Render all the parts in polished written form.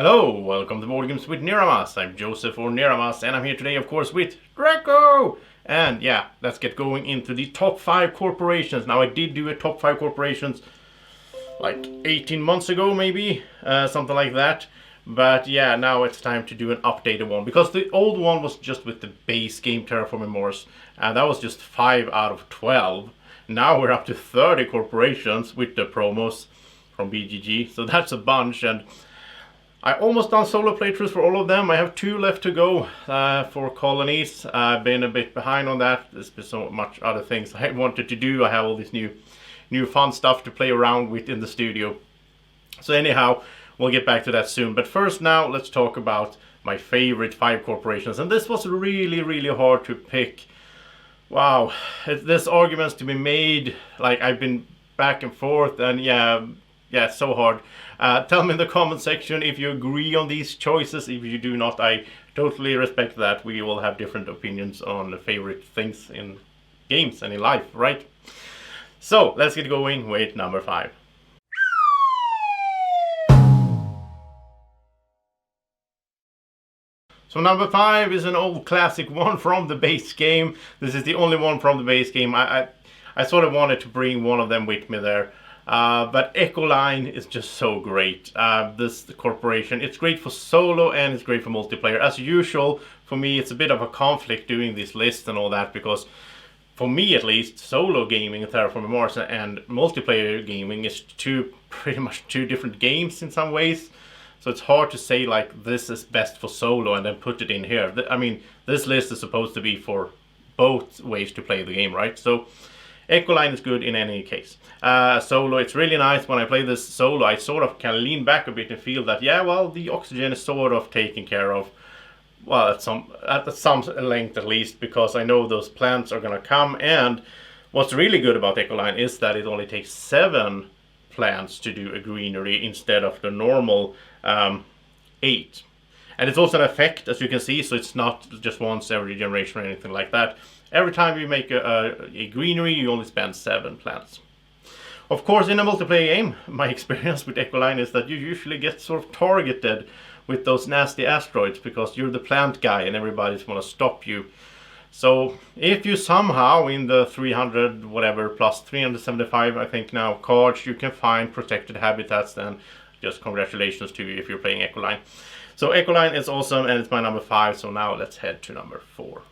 Hello, welcome to Board Games with Niramas. I'm Joseph or Niramas, and I'm here today, of course, with Draco! And yeah, let's get going into the top 5 corporations. Now, I did do a top 5 corporations like 18 months ago, maybe, something like that. But yeah, now it's time to do an updated one, because the old one was just with the base game Terraforming Mars, and that was just 5 out of 12. Now we're up to 30 corporations with the promos from BGG, so that's a bunch, and I almost done solo playthroughs for all of them. I have 2 left to go for colonies. I've been a bit behind on that. There's been so much other things I wanted to do. I have all this new fun stuff to play around with in the studio. So anyhow, we'll get back to that soon. But first now, let's talk about my favorite 5 corporations. And this was really hard to pick. Wow, there's arguments to be made. Like, I've been back and forth, and yeah, so hard. Tell me in the comment section if you agree on these choices. If you do not, I totally respect that. We all have different opinions on the favorite things in games and in life, right? So let's get going with number 5. So number 5 is an old classic one from the base game. This is the only one from the base game. I sort of wanted to bring one of them with me there. But Echoline is just so great. This corporation, it's great for solo and it's great for multiplayer. As usual, for me, it's a bit of a conflict doing this list and all that, because for me at least, solo gaming in Terraforming Mars and multiplayer gaming is pretty much two different games in some ways. So it's hard to say like this is best for solo and then put it in here. I mean, this list is supposed to be for both ways to play the game, right? So Echoline is good in any case. Solo, it's really nice. When I play this solo, I sort of can lean back a bit and feel that, yeah, well, the oxygen is sort of taken care of. Well, at some length at least, because I know those plants are going to come. And what's really good about Echoline is that it only takes 7 plants to do a greenery instead of the normal 8. And it's also an effect, as you can see, so it's not just once every generation or anything like that. Every time you make a greenery, you only spend 7 plants. Of course, in a multiplayer game, my experience with Echoline is that you usually get sort of targeted with those nasty asteroids, because you're the plant guy and everybody's want to stop you. So if you somehow, in the 300 whatever plus 375 I think now cards, you can find protected habitats, then just congratulations to you if you're playing Echoline. So Echoline is awesome, and it's my number 5. So now let's head to number 4.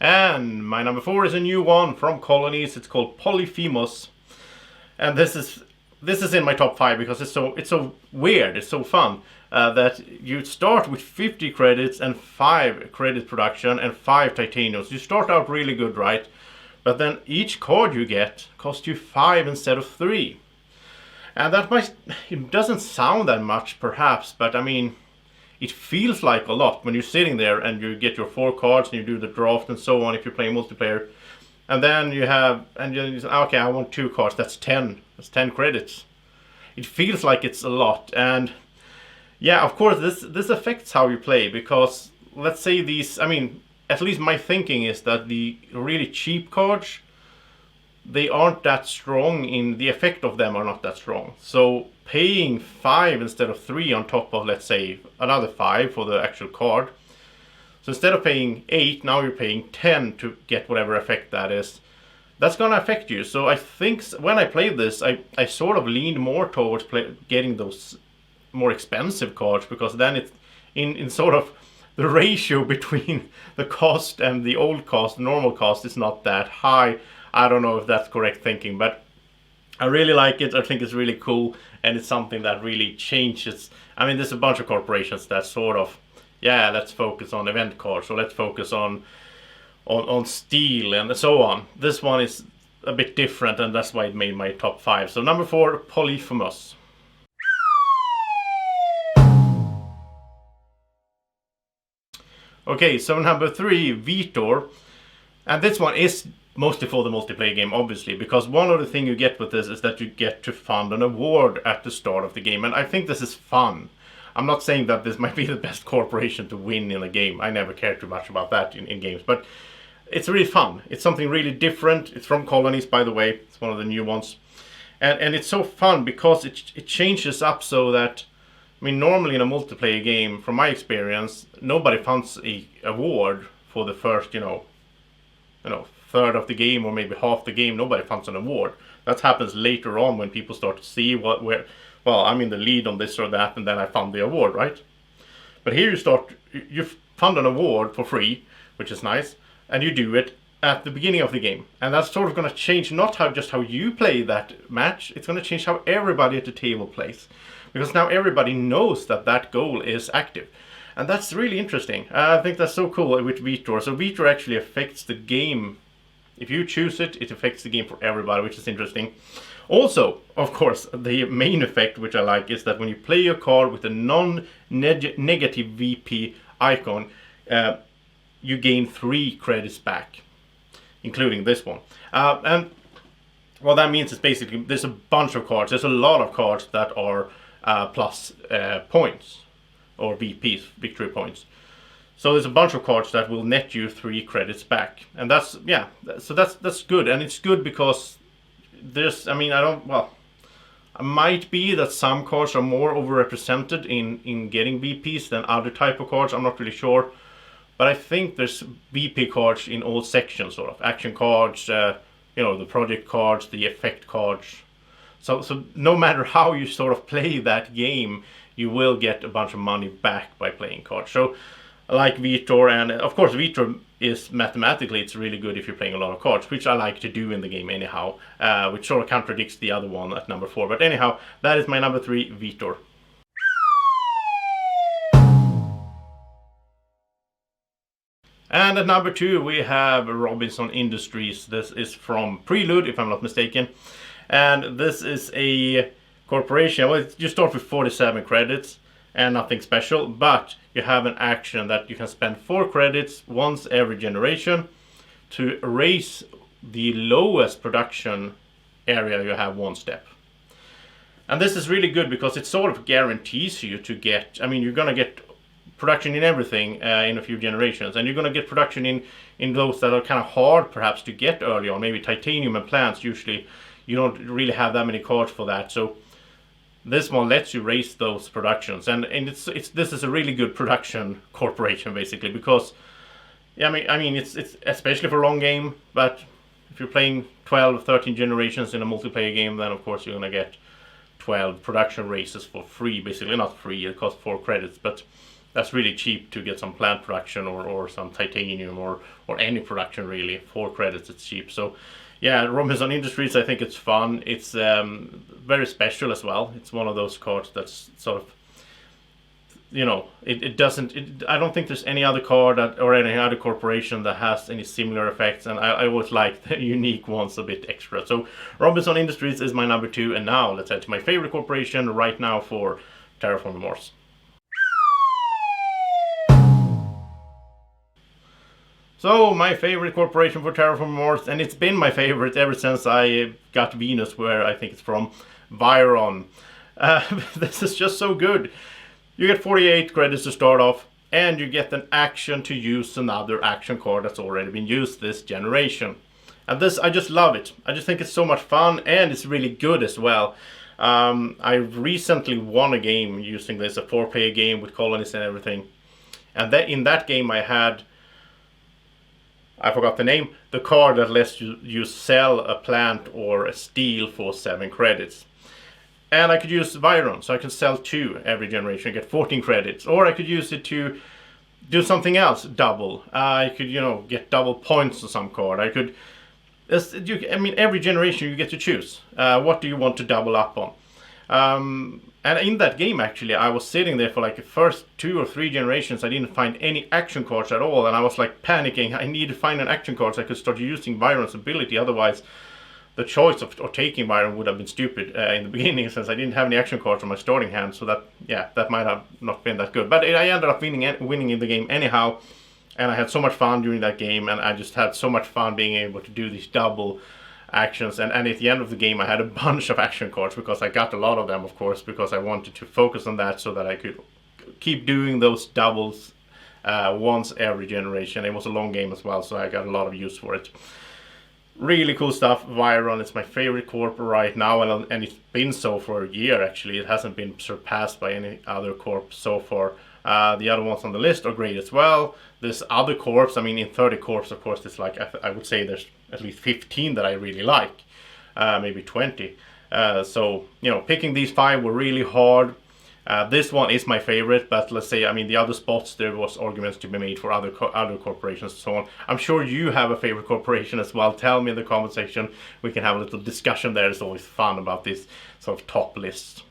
And my number 4 is a new one from Colonies. It's called Polyphemus, and this is in my top 5 because it's so weird. It's so fun that you start with 50 credits and 5 credit production and 5 titaniums. You start out really good, right? But then each card you get costs you 5 instead of 3, and it doesn't sound that much perhaps, but I mean, it feels like a lot when you're sitting there and you get your 4 cards and you do the draft and so on if you're playing multiplayer. And then you say, okay, I want 2 cards, that's 10. That's 10 credits. It feels like it's a lot. And yeah, of course, this affects how you play, because let's say these, I mean, at least my thinking is that the really cheap cards, they aren't that strong, in the effect of them are not that strong. So paying 5 instead of 3 on top of, let's say, another 5 for the actual card. So instead of paying 8, now you're paying 10 to get whatever effect that is. That's gonna affect you. So I think when I played this, I sort of leaned more towards getting those more expensive cards, because then it's in sort of the ratio between the cost and the old cost, the normal cost, is not that high. I don't know if that's correct thinking, but I really like it. I think it's really cool, and it's something that really changes. I mean, there's a bunch of corporations that sort of, yeah, let's focus on event cards, or let's focus on steel and so on. This one is a bit different, and that's why it made my top 5. So number 4, Polyphemus. Okay, so number 3, Vitor. And this one is mostly for the multiplayer game, obviously, because one of the things you get with this is that you get to fund an award at the start of the game, and I think this is fun. I'm not saying that this might be the best corporation to win in a game. I never care too much about that in games, but it's really fun. It's something really different. It's from Colonies, by the way. It's one of the new ones. And it's so fun because it changes up so that, I mean, normally in a multiplayer game, from my experience, nobody funds a award for the first, third of the game or maybe half the game. Nobody funds an award. That happens later on when people start to see well, I'm in the lead on this or that, and then I fund the award, right? But here you fund an award for free, which is nice, and you do it at the beginning of the game. And that's sort of going to change not just how you play that match, it's going to change how everybody at the table plays. Because now everybody knows that goal is active. And that's really interesting. I think that's so cool with Virtua. So Virtua actually affects the game. If you choose it, it affects the game for everybody, which is interesting. Also, of course, the main effect which I like is that when you play your card with a non-negative VP icon, you gain 3 credits back, including this one. And what that means is basically there's a bunch of cards. There's a lot of cards that are plus points, or VPs, victory points. So there's a bunch of cards that will net you 3 credits back, and that's good. And it's good because there's, it might be that some cards are more overrepresented in getting VPs than other type of cards. I'm not really sure, but I think there's VP cards in all sections, sort of action cards, the project cards, the effect cards. So no matter how you sort of play that game, you will get a bunch of money back by playing cards. So I like Virtua, and of course Virtua is mathematically, it's really good if you're playing a lot of cards, which I like to do in the game anyhow, which sort of contradicts the other one at number 4. But anyhow, that is my number 3, Virtua. And at number 2 we have Robinson Industries. This is from Prelude, if I'm not mistaken. And this is a corporation. Well, you start with 47 credits and nothing special, but you have an action that you can spend 4 credits once every generation to raise the lowest production area you have 1 step. And this is really good because it sort of guarantees you to get, you're gonna get production in everything in a few generations, and you're gonna get production in those that are kind of hard perhaps to get early on, maybe titanium and plants. Usually you don't really have that many cards for that, so this one lets you raise those productions, and this is a really good production corporation basically, because it's especially for a long game, but if you're playing 12 13 generations in a multiplayer game, then of course you're gonna get 12 production raises for free, basically. Not free, it costs 4 credits, but that's really cheap to get some plant production or some titanium or any production really. 4 credits, it's cheap. So yeah, Robinson Industries, I think it's fun. It's very special as well. It's one of those cards that's sort of, I don't think there's any other card or any other corporation that has any similar effects, and I always like the unique ones a bit extra. So Robinson Industries is my number 2, and now let's head to my favorite corporation right now for Terraforming Mars. So my favorite corporation for Terraforming Mars, and it's been my favorite ever since I got Venus, where I think it's from, Viron. This is just so good. You get 48 credits to start off, and you get an action to use another action card that's already been used this generation. And this, I just love it. I just think it's so much fun, and it's really good as well. I recently won a game using this, a 4-player game with colonies and everything. And in that game I forgot the name, the card that lets you sell a plant or a steel for 7 credits. And I could use Viron, so I can sell 2 every generation, get 14 credits. Or I could use it to do something else, double. I could, get double points on some card. I could, every generation you get to choose. What do you want to double up on? And in that game, actually, I was sitting there for like the first 2 or 3 generations. I didn't find any action cards at all, and I was like panicking. I need to find an action card so I could start using Viron's ability. Otherwise, the choice of taking Viron would have been stupid in the beginning, since I didn't have any action cards on my starting hand. So that might have not been that good. But I ended up winning in the game anyhow, and I had so much fun during that game, and I just had so much fun being able to do these double actions, and at the end of the game I had a bunch of action cards, because I got a lot of them, of course, because I wanted to focus on that so that I could keep doing those doubles once every generation. It was a long game as well, so I got a lot of use for it. Really cool stuff. Viron is my favorite corp right now, and it's been so for a year actually. It hasn't been surpassed by any other corp so far. The other ones on the list are great as well. There's other corps. I mean, in 30 corps, of course, there's like, I would say there's at least 15 that I really like, maybe 20. So, you know, picking these 5 were really hard. This one is my favorite, but let's say, I mean, the other spots, there was arguments to be made for other corporations and so on. I'm sure you have a favorite corporation as well. Tell me in the comment section. We can have a little discussion there. It's always fun about this sort of top lists.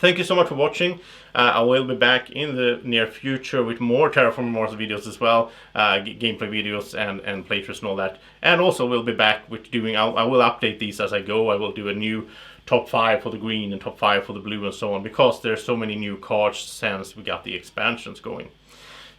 Thank you so much for watching. I will be back in the near future with more Terraforming Mars videos as well, gameplay videos and playthroughs and all that. And also we'll be back with doing, I will update these as I go. I will do a new top 5 for the green and top 5 for the blue and so on, because there's so many new cards since we got the expansions going.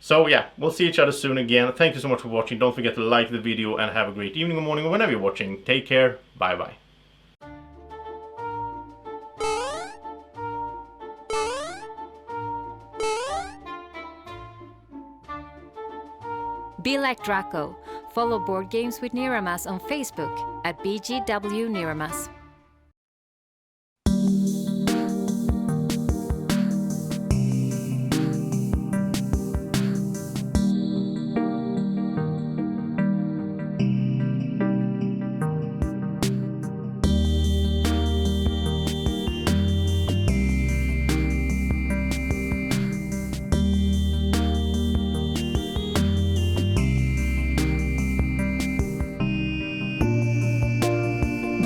So yeah, we'll see each other soon again. Thank you so much for watching. Don't forget to like the video and have a great evening or morning or whenever you're watching. Take care. Bye bye. Be like Draco. Follow Board Games with Niramas on Facebook at BGW Niramas.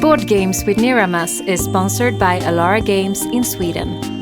Board Games with Niramas is sponsored by Alara Games in Sweden.